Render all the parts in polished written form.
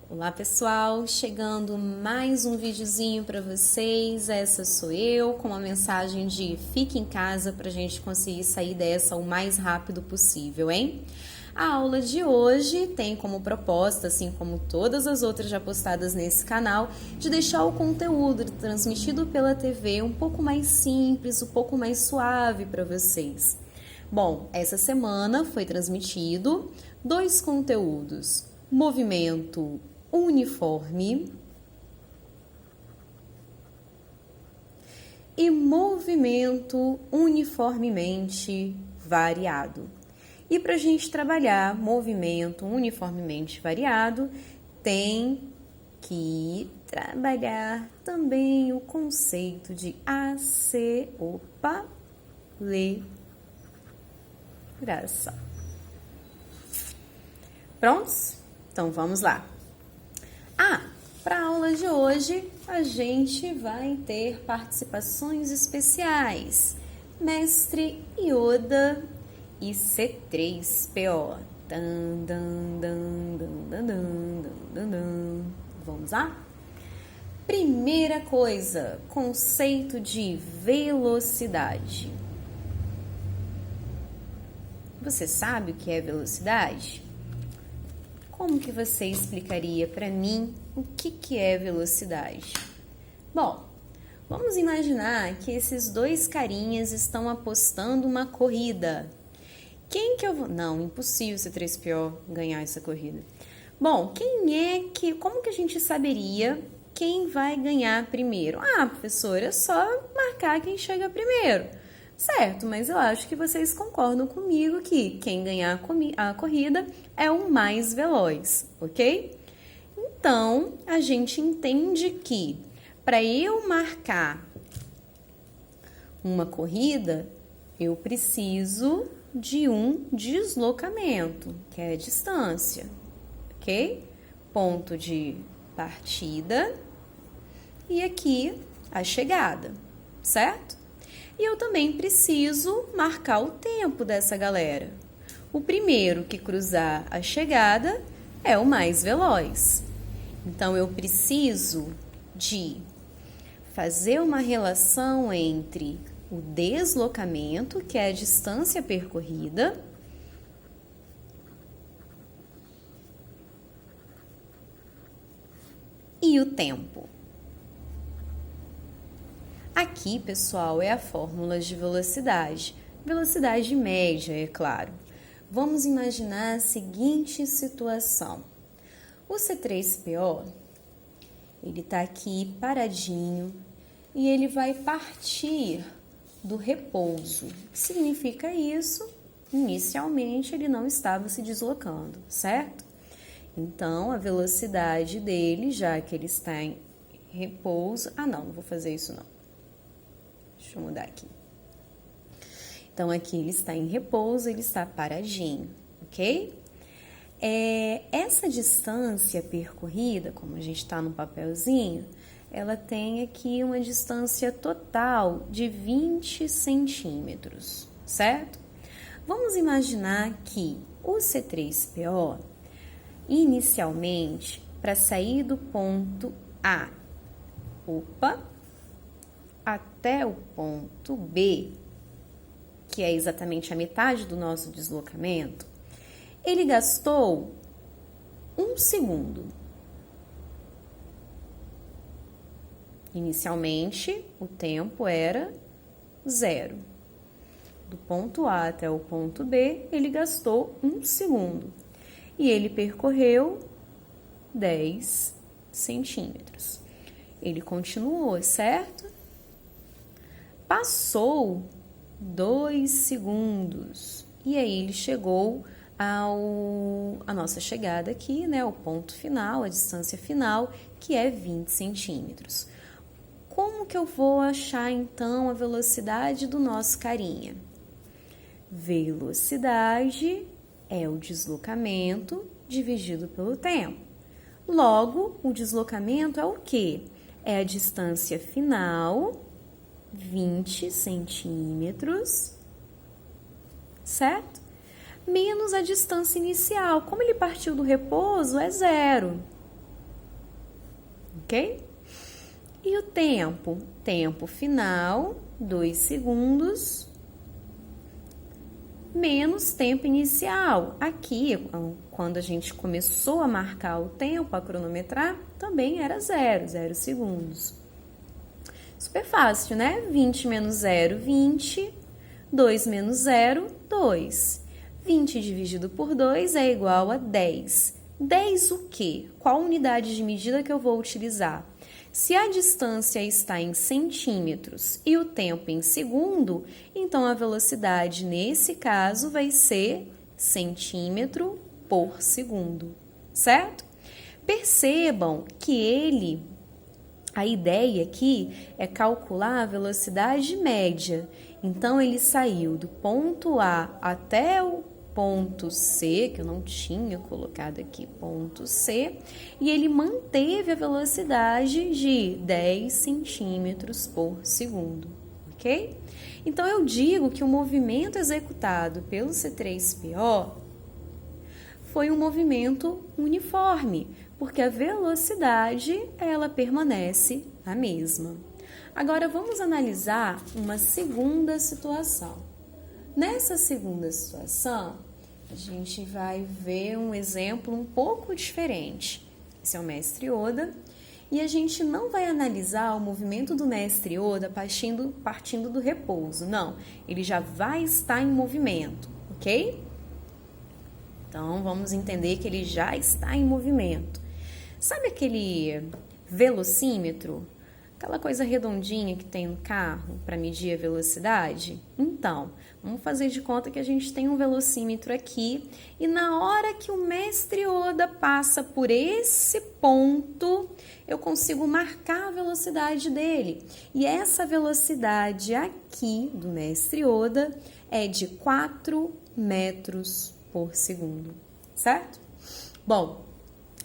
Olá pessoal, chegando mais um videozinho para vocês. Essa sou eu com uma mensagem de fique em casa para a gente conseguir sair dessa o mais rápido possível, hein? A aula de hoje tem como proposta, assim como todas as outras já postadas nesse canal, de deixar o conteúdo transmitido pela TV um pouco mais simples, um pouco mais suave para vocês. Bom, essa semana foi transmitido dois conteúdos: movimento uniforme e movimento uniformemente variado. E para a gente trabalhar movimento uniformemente variado, tem que trabalhar também o conceito de aceleração. Prontos? Então vamos lá. Para a aula de hoje, a gente vai ter participações especiais. Mestre Yoda e C3PO. Vamos lá? Primeira coisa, conceito de velocidade. Você sabe o que é velocidade? Como que você explicaria para mim o que é velocidade? Bom, vamos imaginar que esses dois carinhas estão apostando uma corrida. Quem que eu vou... Não, impossível C3PO ganhar essa corrida. Bom, como que a gente saberia quem vai ganhar primeiro? Professora, é só marcar quem chega primeiro. Certo, mas eu acho que vocês concordam comigo que quem ganhar a corrida é o mais veloz, ok? Então, a gente entende que para eu marcar uma corrida, eu preciso de um deslocamento, que é a distância, ok? Ponto de partida e aqui a chegada, certo? E eu também preciso marcar o tempo dessa galera. O primeiro que cruzar a chegada é o mais veloz. Então, eu preciso de fazer uma relação entre o deslocamento, que é a distância percorrida, e o tempo. Aqui, pessoal, é a fórmula de velocidade. Velocidade média, é claro. Vamos imaginar a seguinte situação. O C3PO, ele está aqui paradinho e ele vai partir do repouso. O que significa isso? Inicialmente, ele não estava se deslocando, certo? Então, a velocidade dele, já que ele está em repouso... não vou fazer isso não. Deixa eu mudar aqui. Então, aqui ele está em repouso, ele está paradinho, ok? Essa distância percorrida, como a gente está no papelzinho, ela tem aqui uma distância total de 20 centímetros, certo? Vamos imaginar que o C3PO, inicialmente, para sair do ponto A, até o ponto B, que é exatamente a metade do nosso deslocamento, ele gastou 1 segundo. Inicialmente, o tempo era 0. Do ponto A até o ponto B, ele gastou 1 segundo. E ele percorreu 10 centímetros. Ele continuou, certo? Passou 2 segundos e aí ele chegou a nossa chegada aqui, né? O ponto final, a distância final, que é 20 centímetros. Como que eu vou achar, então, a velocidade do nosso carinha? Velocidade é o deslocamento dividido pelo tempo. Logo, o deslocamento é o quê? É a distância final, 20 centímetros, certo? Menos a distância inicial. Como ele partiu do repouso, é 0. ok? E o tempo? Tempo final, 2 segundos, menos tempo inicial. Aqui, quando a gente começou a marcar o tempo, a cronometrar, também era 0 segundos. Super fácil, né? 20 menos 0, 20. 2 menos 0, 2. 20 dividido por 2 é igual a 10. 10 o quê? Qual unidade de medida que eu vou utilizar? Se a distância está em centímetros e o tempo em segundo, então a velocidade nesse caso vai ser centímetro por segundo, certo? Percebam que a ideia aqui é calcular a velocidade média. Então, ele saiu do ponto A até o ponto C, que eu não tinha colocado aqui, ponto C, e ele manteve a velocidade de 10 centímetros por segundo, ok? Então, eu digo que o movimento executado pelo C3PO foi um movimento uniforme, porque a velocidade, ela permanece a mesma. Agora, vamos analisar uma segunda situação. Nessa segunda situação, a gente vai ver um exemplo um pouco diferente. Esse é o mestre Oda, e a gente não vai analisar o movimento do mestre Oda partindo do repouso, não. Ele já vai estar em movimento, ok? Então, vamos entender que ele já está em movimento. Sabe aquele velocímetro? Aquela coisa redondinha que tem no carro para medir a velocidade? Então, vamos fazer de conta que a gente tem um velocímetro aqui e na hora que o mestre Oda passa por esse ponto, eu consigo marcar a velocidade dele. E essa velocidade aqui do mestre Oda é de 4 metros por segundo, certo? Bom,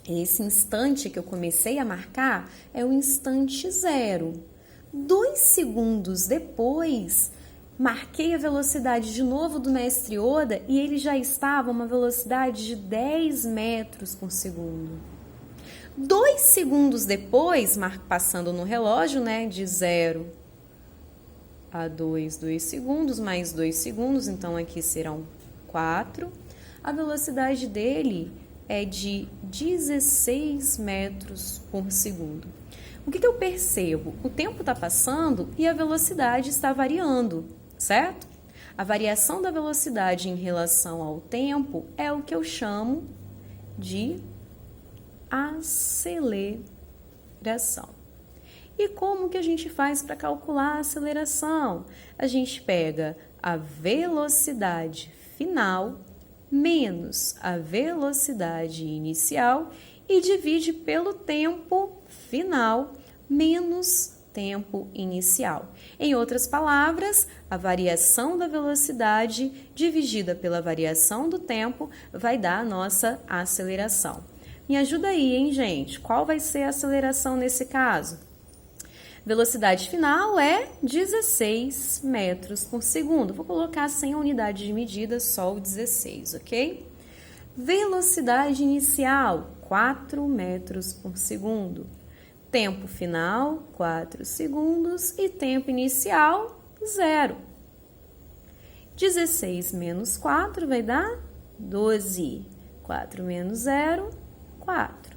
esse instante que eu comecei a marcar é o instante 0. 2 segundos depois, marquei a velocidade de novo do mestre Oda e ele já estava a uma velocidade de 10 metros por segundo. 2 segundos depois, passando no relógio, né, de 0 a 2 segundos, mais 2 segundos, então aqui serão 4. A velocidade dele é de 16 metros por segundo. O que eu percebo? O tempo está passando e a velocidade está variando, certo? A variação da velocidade em relação ao tempo é o que eu chamo de aceleração. E como que a gente faz para calcular a aceleração? A gente pega a velocidade final menos a velocidade inicial e divide pelo tempo final menos tempo inicial. Em outras palavras, a variação da velocidade dividida pela variação do tempo vai dar a nossa aceleração. Me ajuda aí, hein, gente? Qual vai ser a aceleração nesse caso? Velocidade final é 16 metros por segundo. Vou colocar sem a unidade de medida, só o 16, ok? Velocidade inicial, 4 metros por segundo. Tempo final, 4 segundos. E tempo inicial, 0. 16 menos 4 vai dar 12. 4 menos 0, 4.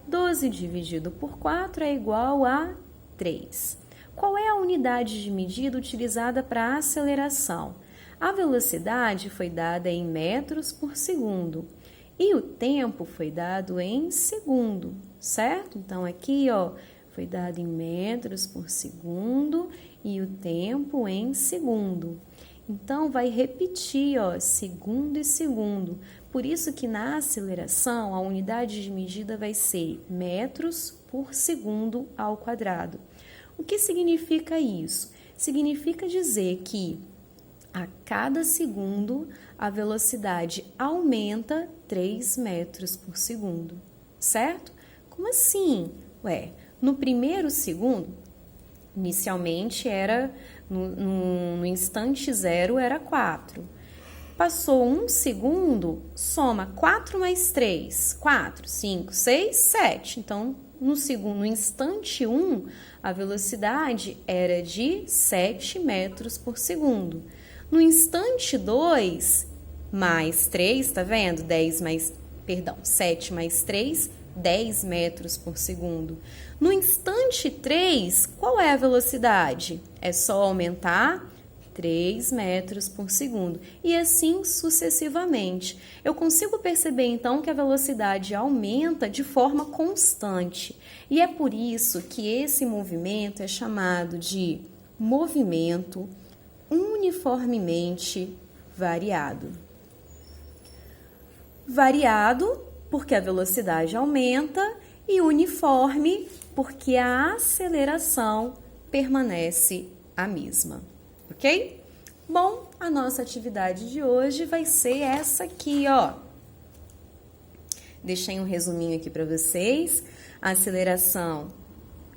12 dividido por 4 é igual a 3. Qual é a unidade de medida utilizada para a aceleração? A velocidade foi dada em metros por segundo e o tempo foi dado em segundo, certo? Então, aqui, ó, foi dado em metros por segundo e o tempo em segundo. Então, vai repetir, ó, segundo e segundo. Por isso que na aceleração, a unidade de medida vai ser metros por segundo ao quadrado. O que significa isso? Significa dizer que a cada segundo a velocidade aumenta 3 metros por segundo, certo? Como assim? Ué, no primeiro segundo, inicialmente era, no instante 0 era 4. Passou 1 segundo, soma 4 mais 3, 4, 5, 6, 7. Então, no instante 1, a velocidade era de 7 metros por segundo. No instante 2, mais 3, tá vendo? 7 mais 3, 10 metros por segundo. No instante 3, qual é a velocidade? É só aumentar 3 metros por segundo. E assim sucessivamente. Eu consigo perceber, então, que a velocidade aumenta de forma constante. E é por isso que esse movimento é chamado de movimento uniformemente variado. Variado, porque a velocidade aumenta, e uniforme, porque a aceleração permanece a mesma. Ok? Bom, a nossa atividade de hoje vai ser essa aqui, ó. Deixei um resuminho aqui para vocês. A aceleração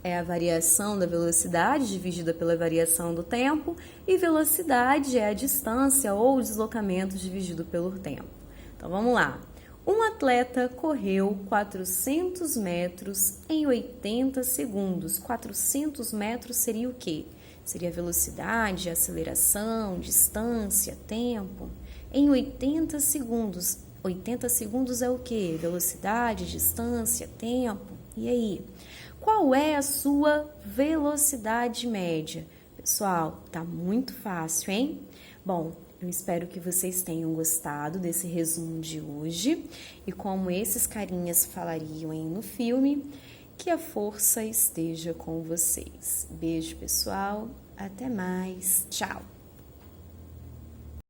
é a variação da velocidade dividida pela variação do tempo, e velocidade é a distância ou deslocamento dividido pelo tempo. Então, vamos lá. Um atleta correu 400 metros em 80 segundos. 400 metros seria o quê? Seria velocidade, aceleração, distância, tempo. Em 80 segundos. 80 segundos é o quê? Velocidade, distância, tempo. E aí? Qual é a sua velocidade média? Pessoal, tá muito fácil, hein? Bom, eu espero que vocês tenham gostado desse resumo de hoje. E como esses carinhas falariam aí no filme, que a força esteja com vocês. Beijo, pessoal. Até mais. Tchau.